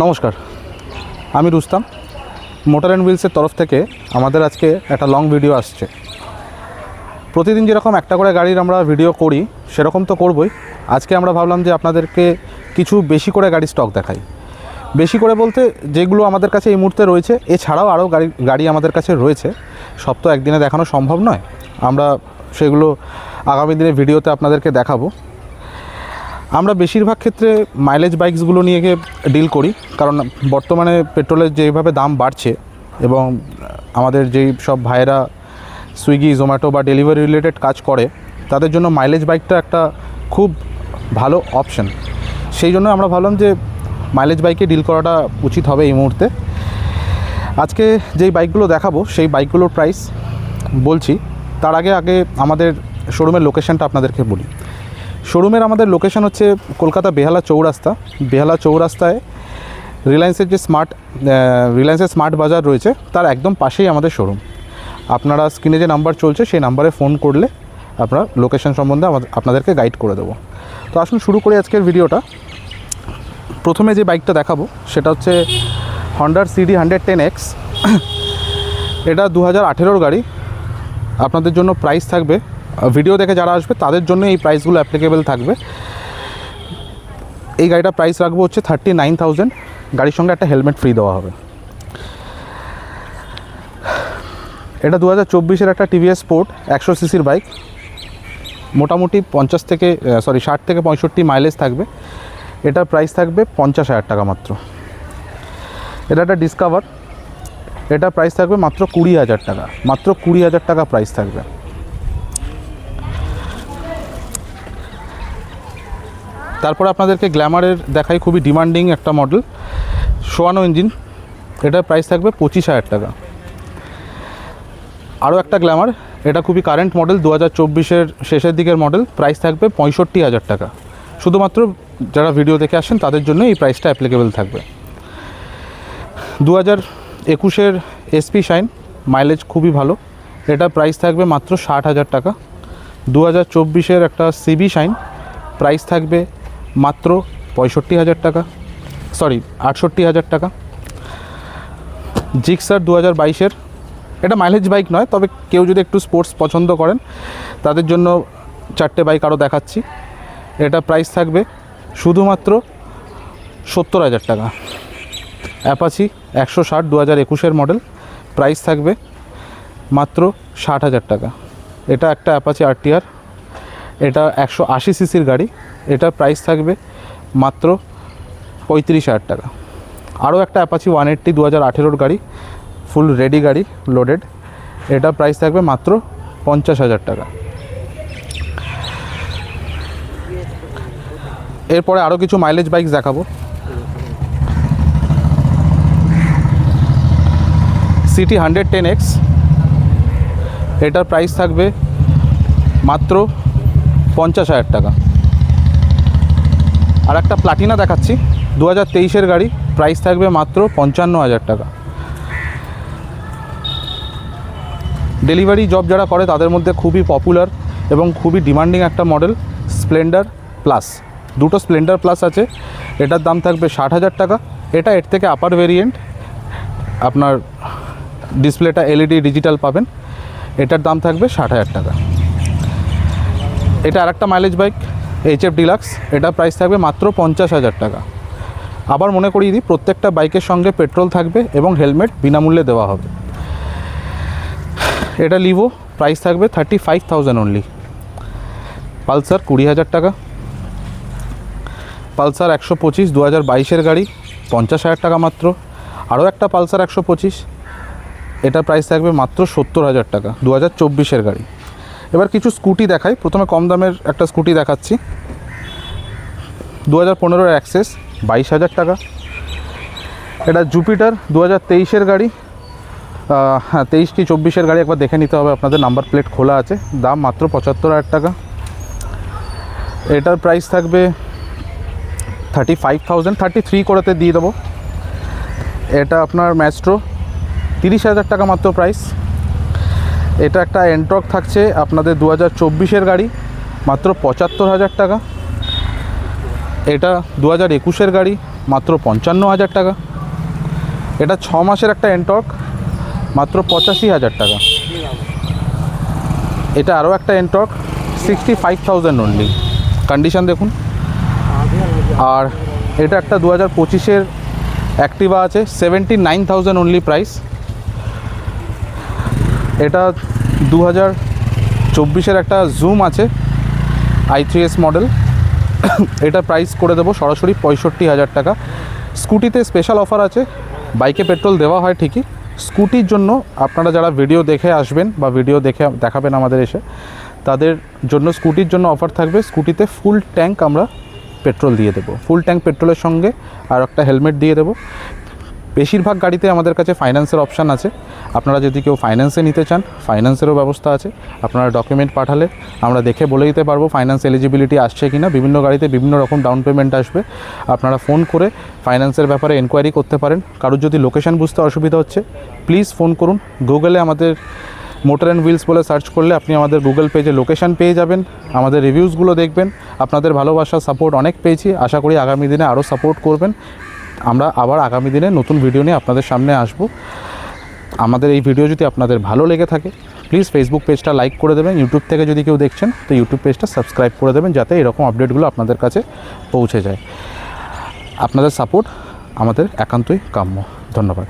নমস্কার, আমি Rustam. Motor and হুইলসের তরফ থেকে আমাদের আজকে একটা লং ভিডিও আসছে। প্রতিদিন যেরকম একটা করে গাড়ির আমরা ভিডিও করি সেরকম তো করবই। আজকে আমরা ভাবলাম যে আপনাদেরকে কিছু বেশি করে গাড়ি স্টক দেখাই। বেশি করে বলতে যেগুলো আমাদের কাছে এই মুহূর্তে রয়েছে, এছাড়াও আরও গাড়ি আমাদের কাছে রয়েছে। সব তো একদিনে দেখানো সম্ভব নয়, আমরা সেগুলো আগামী দিনে ভিডিওতে আপনাদেরকে দেখাবো। আমরা বেশিরভাগ ক্ষেত্রে মাইলেজ বাইকসগুলো নিয়ে গিয়ে ডিল করি, কারণ বর্তমানে পেট্রোলের যেভাবে দাম বাড়ছে এবং আমাদের যেই সব ভাইয়েরা সুইগি জোম্যাটো বা ডেলিভারি রিলেটেড কাজ করে তাদের জন্য মাইলেজ বাইকটা একটা খুব ভালো অপশন। সেই জন্য আমরা ভাবলাম যে মাইলেজ বাইকে ডিল করাটা উচিত হবে এই মুহূর্তে। আজকে যেই বাইকগুলো দেখাবো সেই বাইকগুলোর প্রাইস বলছি, তার আগে আমাদের শোরুমের লোকেশানটা আপনাদেরকে বলি। শোরুমের আমাদের লোকেশন হচ্ছে কলকাতা বেহালা চৌরাস্তা। বেহালা চৌরাস্তায় রিলায়েন্সের স্মার্ট বাজার রয়েছে, তার একদম পাশেই আমাদের শোরুম। আপনারা স্ক্রিনে যে নাম্বার চলছে সেই নাম্বারে ফোন করলে আপনারা লোকেশন সম্বন্ধে আপনাদেরকে গাইড করে দেবো। তো আসুন শুরু করি আজকের ভিডিওটা। প্রথমে যে বাইকটা দেখাবো সেটা হচ্ছে হন্ডার সিডি 110X। এটা 2018 গাড়ি। আপনাদের জন্য প্রাইস থাকবে, ভিডিও দেখে যারা আসবে তাদের জন্য এই প্রাইসগুলো অ্যাপ্লিকেবল থাকবে। এই গাড়িটা প্রাইস রাখবো হচ্ছে 39,000। গাড়ির সঙ্গে একটা হেলমেট ফ্রি দেওয়া হবে। এটা 2024-এর একটা টিভিএস স্পোর্ট 100 সিসির বাইক। মোটামুটি 60 থেকে 65 মাইলেজ থাকবে। এটার প্রাইস থাকবে 50,000 টাকা মাত্র। এটা একটা ডিসকভার, এটা প্রাইস থাকবে মাত্র 20,000 টাকা। মাত্র 20,000 টাকা প্রাইস থাকবে। তারপরে আপনাদেরকে গ্ল্যামারের দেখাই, খুবই ডিমান্ডিং একটা মডেল, সোয়ানো ইঞ্জিন। এটার প্রাইস থাকবে 25,000 টাকা। আরও একটা গ্ল্যামার, এটা খুবই কারেন্ট মডেল, 2024-এর শেষের দিকের মডেল, প্রাইস থাকবে 65,000 টাকা। শুধুমাত্র যারা ভিডিও দেখে আসেন তাদের জন্য এই প্রাইসটা অ্যাপ্লিকেবল থাকবে। 2021-এর এসপি শাইন, মাইলেজ খুবই ভালো, এটা প্রাইস থাকবে মাত্র 60,000 টাকা। 2024-এর একটা সিবি শাইন, প্রাইস থাকবে মাত্র 65,000 টাকা, 68,000 টাকা। জিক্সার 2022-এর, এটা মাইলেজ বাইক নয়, তবে কেউ যদি একটু স্পোর্টস পছন্দ করেন তাদের জন্য 4টে বাইক আরও দেখাচ্ছি। এটা প্রাইস থাকবে শুধুমাত্র 70,000 টাকা। অ্যাপাচি 160 2021-এর মডেল, প্রাইস থাকবে মাত্র 60,000 টাকা। এটা একটা অ্যাপাচি আরটিআর, এটা 180 সিসির গাড়ি, এটার প্রাইস থাকবে মাত্র 35,000 টাকা। আরও একটা অ্যাপাচি 180 2018-এর গাড়ি, ফুল রেডি গাড়ি, লোডেড, এটা প্রাইস থাকবে মাত্র 50,000 টাকা। এরপরে আরও কিছু মাইলেজ বাইক দেখাবো। সিটি 110X, এটার প্রাইস থাকবে মাত্র 50,000 টাকা। আর একটা প্লাটিনা দেখাচ্ছি, 2023-এর গাড়ি, প্রাইস থাকবে মাত্র 55,000 টাকা। ডেলিভারি জব যারা করে তাদের মধ্যে খুবই পপুলার এবং খুবই ডিমান্ডিং একটা মডেল, স্প্লেন্ডার প্লাস। দুটো স্প্লেন্ডার প্লাস আছে, এটার দাম থাকবে 60,000 টাকা। এটা এর থেকে আপার ভেরিয়েন্ট, আপনার ডিসপ্লেটা এলইডি ডিজিটাল পাবেন, এটার দাম থাকবে 60,000 টাকা। এটা আরেকটা মাইলেজ বাইক, HF ডিলাক্স, এটা প্রাইস থাকবে মাত্র 50,000 টাকা। আবার মনে করিয়ে দিই, প্রত্যেকটা বাইকের সঙ্গে পেট্রোল থাকবে এবং হেলমেট বিনামূল্যে দেওয়া হবে। এটা লিভো, প্রাইস থাকবে 35,000 অনলি। পালসার 20,000 টাকা। পালসার 125 2022-এর গাড়ি, 50,000 টাকা মাত্র। আরও একটা পালসার 125, এটা প্রাইস থাকবে মাত্র 70,000 টাকা, 2024-এর গাড়ি। এবার কিছু স্কুটি দেখাই। প্রথমে কম দামের একটা স্কুটি দেখাচ্ছি, 2015-এর অ্যাক্সেস, 22,000 টাকা। এটা জুপিটার 2023-এর গাড়ি, 23 কি 24-এর গাড়ি একবার দেখে নিতে হবে আপনাদের, নাম্বার প্লেট খোলা আছে। দাম মাত্র 75,000 টাকা। এটার প্রাইস থাকবে 35,000, 33 করেতে দিয়ে দেবো। এটা আপনার ম্যাস্ট্রো, 30,000 টাকা মাত্র প্রাইস। এটা একটা এন্ট্রক থাকছে আপনাদের 2024-এর গাড়ি, মাত্র 75,000 টাকা। এটা 2021-এর গাড়ি, মাত্র 55,000 টাকা। এটা 6 মাসের একটা এনটর্ক, মাত্র 85,000 টাকা। এটা আরও একটা এনটর্ক, 65,000 অনলি, কন্ডিশন দেখুন। আর এটা একটা 2025-এর অ্যাক্টিভা আছে, 79,000 অনলি প্রাইস। এটা 2024-এর একটা জুম আছে, i3s মডেল, এটা প্রাইস করে দেবো সরাসরি 65,000 টাকা। স্কুটিতে স্পেশাল অফার আছে, বাইকে পেট্রোল দেওয়া হয় ঠিকই, স্কুটির জন্য আপনারা যারা ভিডিও দেখে আসবেন বা ভিডিও দেখে দেখাবেন আমাদের এসে, তাদের জন্য স্কুটির জন্য অফার থাকবে। স্কুটিতে ফুল ট্যাঙ্ক আমরা পেট্রোল দিয়ে দেবো, ফুল ট্যাঙ্ক পেট্রোলের সঙ্গে আর একটা হেলমেট দিয়ে দেবো। বেশিরভাগ গাড়িতে আমাদের কাছে ফাইন্যান্সের অপশান আছে, আপনারা যদি কেউ ফাইন্যান্সে নিতে চান ফাইন্যান্সেরও ব্যবস্থা আছে। আপনারা ডকুমেন্ট পাঠালে আমরা দেখে বলে দিতে পারবো ফাইন্যান্স এলিজিবিলিটি আসছে কি না। বিভিন্ন গাড়িতে বিভিন্ন রকম ডাউন পেমেন্ট আসবে, আপনারা ফোন করে ফাইন্যান্সের ব্যাপারে এনকোয়ারি করতে পারেন। কারোর যদি লোকেশান বুঝতে অসুবিধা হচ্ছে প্লিজ ফোন করুন। গুগলে আমাদের মোটর অ্যান্ড হুইলস বলে সার্চ করলে আপনি আমাদের গুগল পেজে লোকেশান পেয়ে যাবেন, আমাদের রিভিউসগুলো দেখবেন। আপনাদের ভালোবাসা সাপোর্ট অনেক পেয়েছি, আশা করি আগামী দিনে আরও সাপোর্ট করবেন। আমরা আবার আগামী দিনে নতুন ভিডিও নিয়ে আপনাদের সামনে আসব। আমাদের এই ভিডিও যদি আপনাদের ভালো লেগে থাকে প্লিজ ফেসবুক পেজটা লাইক করে দেবেন। ইউটিউব থেকে যদি কেউ দেখছেন তো ইউটিউব পেজটা সাবস্ক্রাইব করে দেবেন, যাতে এরকম আপডেটগুলো আপনাদের কাছে পৌঁছে যায়। আপনাদের সাপোর্ট আমাদের একান্তই কাম্য। ধন্যবাদ।